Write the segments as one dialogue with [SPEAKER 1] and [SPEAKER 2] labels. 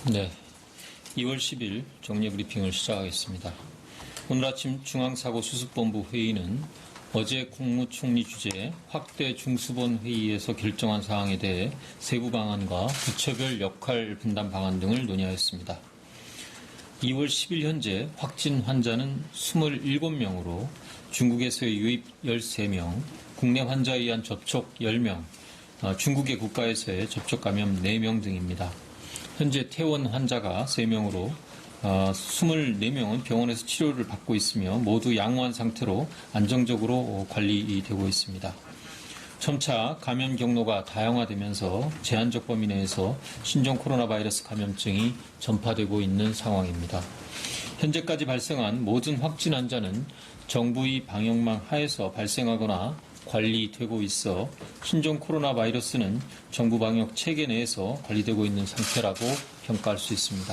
[SPEAKER 1] 네, 2월 10일 정례 브리핑을 시작하겠습니다. 오늘 아침 중앙사고수습본부 회의는 어제 국무총리 주재 확대 중수본 회의에서 결정한 사항에 대해 세부 방안과 부처별 역할 분담 방안 등을 논의하였습니다. 2월 10일 현재 확진 환자는 27명으로 중국에서의 유입 13명, 국내 환자에 의한 접촉 10명, 중국의 국가에서의 접촉 감염 4명 등입니다. 현재 퇴원 환자가 3명으로 24명은 병원에서 치료를 받고 있으며 모두 양호한 상태로 안정적으로 관리되고 있습니다. 점차 감염 경로가 다양화되면서 제한적 범위 내에서 신종 코로나 바이러스 감염증이 전파되고 있는 상황입니다. 현재까지 발생한 모든 확진 환자는 정부의 방역망 하에서 발생하거나 관리되고 있어 신종 코로나 바이러스는 정부 방역 체계 내에서 관리되고 있는 상태라고 평가할 수 있습니다.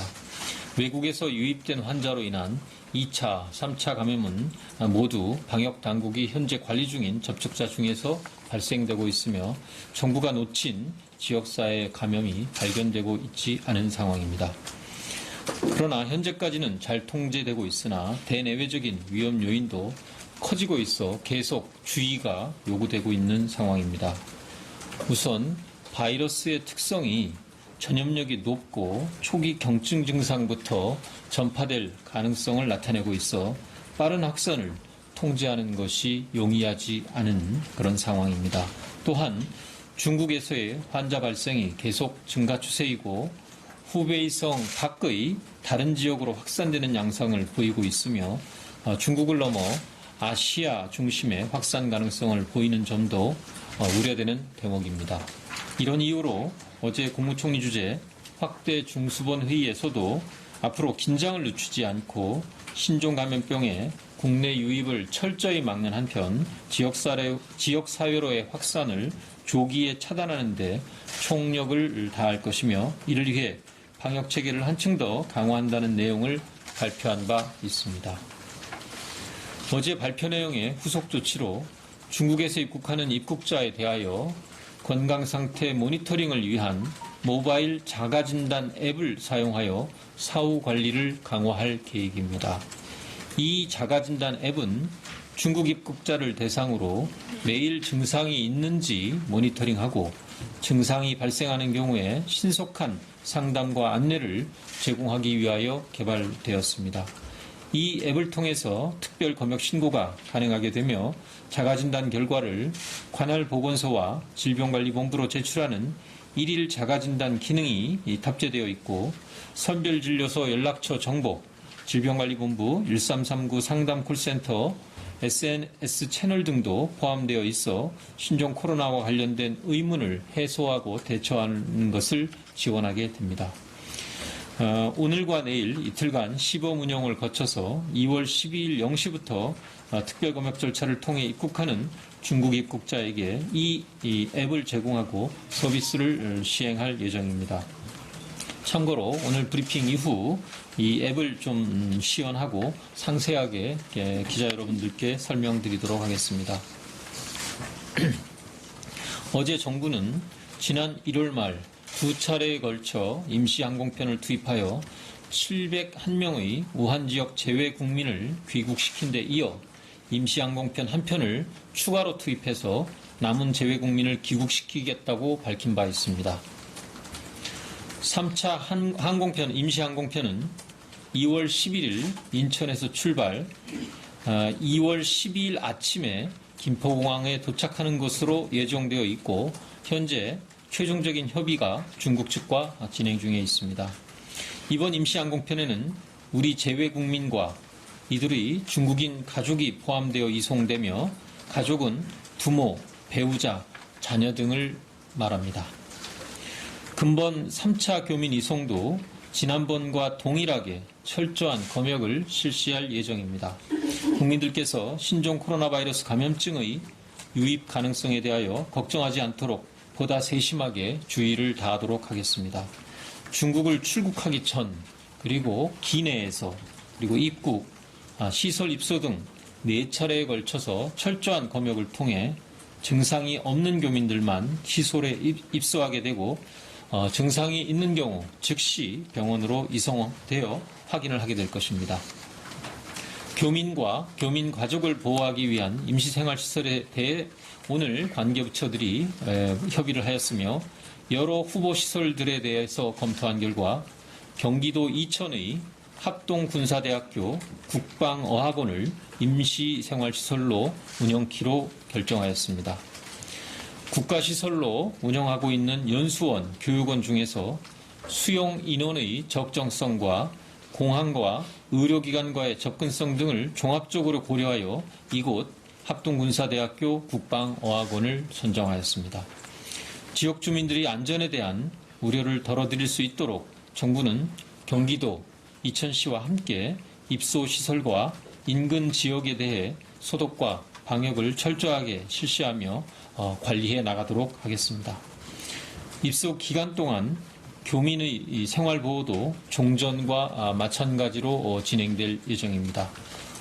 [SPEAKER 1] 외국에서 유입된 환자로 인한 2차, 3차 감염은 모두 방역 당국이 현재 관리 중인 접촉자 중에서 발생되고 있으며 정부가 놓친 지역사회 감염이 발견되고 있지 않은 상황입니다. 그러나 현재까지는 잘 통제되고 있으나 대내외적인 위험 요인도 커지고 있어 계속 주의가 요구되고 있는 상황입니다. 우선 바이러스의 특성이 전염력이 높고 초기 경증 증상부터 전파될 가능성을 나타내고 있어 빠른 확산을 통제하는 것이 용이하지 않은 그런 상황입니다. 또한 중국에서의 환자 발생이 계속 증가 추세이고 후베이성 밖의 다른 지역으로 확산되는 양상을 보이고 있으며 중국을 넘어 아시아 중심의 확산 가능성을 보이는 점도 우려되는 대목입니다. 이런 이유로 어제 국무총리 주재 확대 중수본 회의에서도 앞으로 긴장을 늦추지 않고 신종 감염병의 국내 유입을 철저히 막는 한편 지역사회로의 확산을 조기에 차단하는 데 총력을 다할 것이며 이를 위해 방역체계를 한층 더 강화한다는 내용을 발표한 바 있습니다. 어제 발표 내용의 후속 조치로 중국에서 입국하는 입국자에 대하여 건강상태 모니터링을 위한 모바일 자가진단 앱을 사용하여 사후 관리를 강화할 계획입니다. 이 자가진단 앱은 중국 입국자를 대상으로 매일 증상이 있는지 모니터링하고 증상이 발생하는 경우에 신속한 상담과 안내를 제공하기 위하여 개발되었습니다. 이 앱을 통해서 특별 검역 신고가 가능하게 되며 자가진단 결과를 관할 보건소와 질병관리본부로 제출하는 일일 자가진단 기능이 탑재되어 있고 선별진료소 연락처 정보, 질병관리본부 1339 상담 콜센터, SNS 채널 등도 포함되어 있어 신종 코로나와 관련된 의문을 해소하고 대처하는 것을 지원하게 됩니다. 오늘과 내일 이틀간 시범 운영을 거쳐서 2월 12일 0시부터 특별검역 절차를 통해 입국하는 중국 입국자에게 이 앱을 제공하고 서비스를 시행할 예정입니다. 참고로 오늘 브리핑 이후 이 앱을 좀 시연하고 상세하게 기자 여러분들께 설명드리도록 하겠습니다. 어제 정부는 지난 1월 말 2차례에 걸쳐 임시항공편을 투입하여 701명의 우한 지역 제외 국민을 귀국시킨 데 이어 임시항공편 한 편을 추가로 투입해서 남은 제외 국민을 귀국시키겠다고 밝힌 바 있습니다. 3차 항공편, 임시항공편은 2월 11일 인천에서 출발, 2월 12일 아침에 김포공항에 도착하는 것으로 예정되어 있고 현재 최종적인 협의가 중국 측과 진행 중에 있습니다. 이번 임시항공편에는 우리 제외 국민과 이들의 중국인 가족이 포함되어 이송되며 가족은 부모, 배우자, 자녀 등을 말합니다. 근본 3차 교민 이송도 지난번과 동일하게 철저한 검역을 실시할 예정입니다. 국민들께서 신종 코로나 바이러스 감염증의 유입 가능성에 대하여 걱정하지 않도록 보다 세심하게 주의를 다하도록 하겠습니다. 중국을 출국하기 전 그리고 기내에서 그리고 입국, 시설 입소 등 4차례에 걸쳐서 철저한 검역을 통해 증상이 없는 교민들만 시설에 입소하게 되고 증상이 있는 경우 즉시 병원으로 이송되어 확인을 하게 될 것입니다. 교민과 교민 가족을 보호하기 위한 임시생활시설에 대해 오늘 관계부처들이 협의를 하였으며 여러 후보 시설들에 대해서 검토한 결과 경기도 이천의 합동군사대학교 국방어학원을 임시생활시설로 운영키로 결정하였습니다. 국가시설로 운영하고 있는 연수원, 교육원 중에서 수용 인원의 적정성과 공항과 의료기관과의 접근성 등을 종합적으로 고려하여 이곳 합동군사대학교 국방어학원을 선정하였습니다. 지역 주민들이 안전에 대한 우려를 덜어드릴 수 있도록 정부는 경기도, 이천시와 함께 입소시설과 인근 지역에 대해 소독과 방역을 철저하게 실시하며 관리해 나가도록 하겠습니다. 입소 기간 동안 교민의 생활보호도 종전과 마찬가지로 진행될 예정입니다.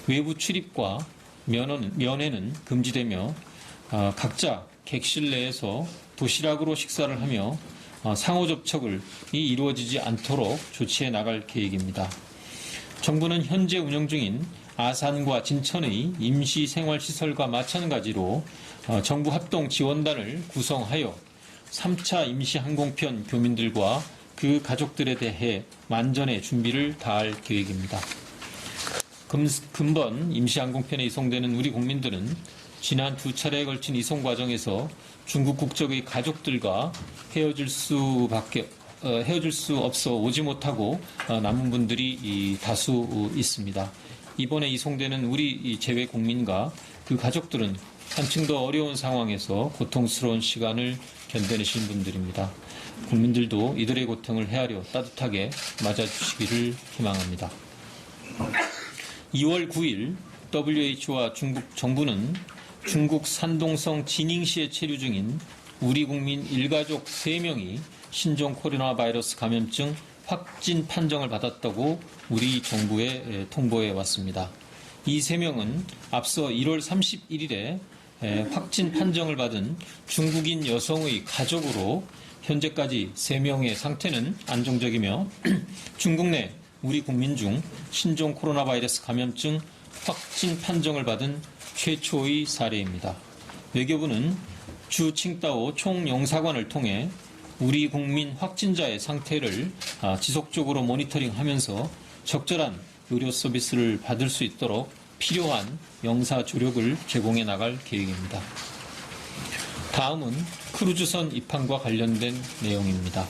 [SPEAKER 1] 외부 출입과 면회는 금지되며 각자 객실 내에서 도시락으로 식사를 하며 상호 접촉이 이루어지지 않도록 조치해 나갈 계획입니다. 정부는 현재 운영 중인 아산과 진천의 임시생활시설과 마찬가지로 정부 합동 지원단을 구성하여 3차 임시항공편 교민들과 그 가족들에 대해 만전의 준비를 다할 계획입니다. 금번 임시항공편에 이송되는 우리 국민들은 지난 2차례에 걸친 이송 과정에서 중국 국적의 가족들과 헤어질 수 없어 오지 못하고 남은 분들이 다수 있습니다. 이번에 이송되는 우리 재외 국민과 그 가족들은 한층 더 어려운 상황에서 고통스러운 시간을 견뎌내신 분들입니다. 국민들도 이들의 고통을 헤아려 따뜻하게 맞아주시기를 희망합니다. 2월 9일 WHO와 중국 정부는 중국 산동성 지닝시에 체류 중인 우리 국민 일가족 3명이 신종 코로나 바이러스 감염증 확진 판정을 받았다고 우리 정부에 통보해 왔습니다. 이 3명은 앞서 1월 31일에 확진 판정을 받은 중국인 여성의 가족으로 현재까지 3명의 상태는 안정적이며 중국 내 우리 국민 중 신종 코로나 바이러스 감염증 확진 판정을 받은 최초의 사례입니다. 외교부는 주 칭따오 총영사관을 통해 우리 국민 확진자의 상태를 지속적으로 모니터링하면서 적절한 의료 서비스를 받을 수 있도록 필요한 영사 조력을 제공해 나갈 계획입니다. 다음은 크루즈선 입항과 관련된 내용입니다.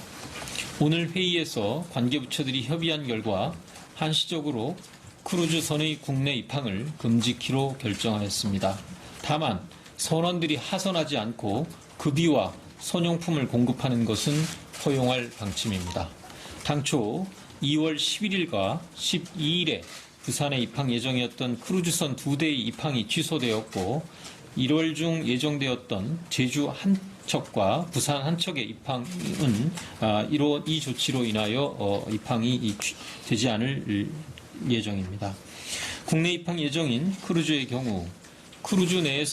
[SPEAKER 1] 오늘 회의에서 관계부처들이 협의한 결과 한시적으로 크루즈선의 국내 입항을 금지키로 결정하였습니다. 다만 선원들이 하선하지 않고 급유와 선용품을 공급하는 것은 허용할 방침입니다. 당초 2월 11일과 12일에 부산에 입항 예정이었던 크루즈선 2대의 입항이 취소되었고 1월 중 예정되었던 제주 한 척과 부산 한 척의 입항은 이 조치로 인하여 입항이 되지 않을 예정입니다. 국내 입항 예정인 크루즈의 경우 크루즈 내의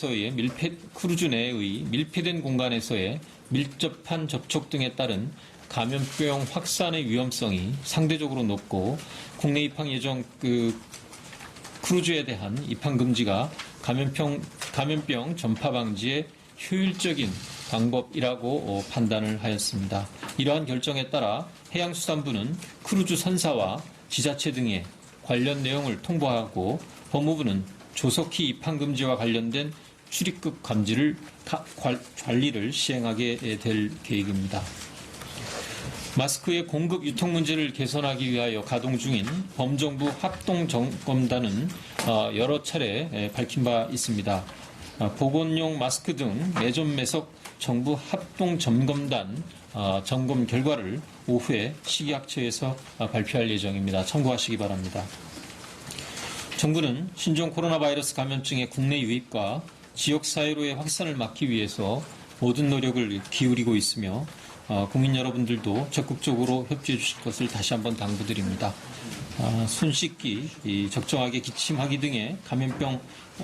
[SPEAKER 1] 밀폐된 공간에서의 밀접한 접촉 등에 따른 감염병 확산의 위험성이 상대적으로 높고 국내 입항 예정 크루즈에 대한 입항 금지가 감염병 전파 방지에 효율적인 방법이라고 판단을 하였습니다. 이러한 결정에 따라 해양수산부는 크루즈 선사와 지자체 등에 관련 내용을 통보하고 법무부는 조속히 입항 금지와 관련된 출입국 관리를 시행하게 될 계획입니다. 마스크의 공급 유통 문제를 개선하기 위하여 가동 중인 범정부 합동점검단은 여러 차례 밝힌 바 있습니다. 보건용 마스크 등 매점 매석 정부 합동점검단 점검 결과를 오후에 식약처에서 발표할 예정입니다. 참고하시기 바랍니다. 정부는 신종 코로나 바이러스 감염증의 국내 유입과 지역사회로의 확산을 막기 위해서 모든 노력을 기울이고 있으며 국민 여러분들도 적극적으로 협조해 주실 것을 다시 한번 당부드립니다. 손 씻기, 적정하게 기침하기 등의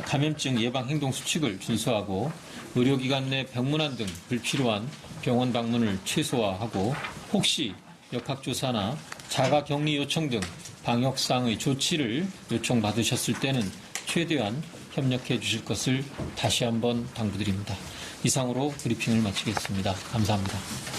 [SPEAKER 1] 감염증 예방 행동 수칙을 준수하고 의료기관 내 병문안 등 불필요한 병원 방문을 최소화하고 혹시 역학조사나 자가격리 요청 등 방역상의 조치를 요청받으셨을 때는 최대한 협력해 주실 것을 다시 한번 당부드립니다. 이상으로 브리핑을 마치겠습니다. 감사합니다.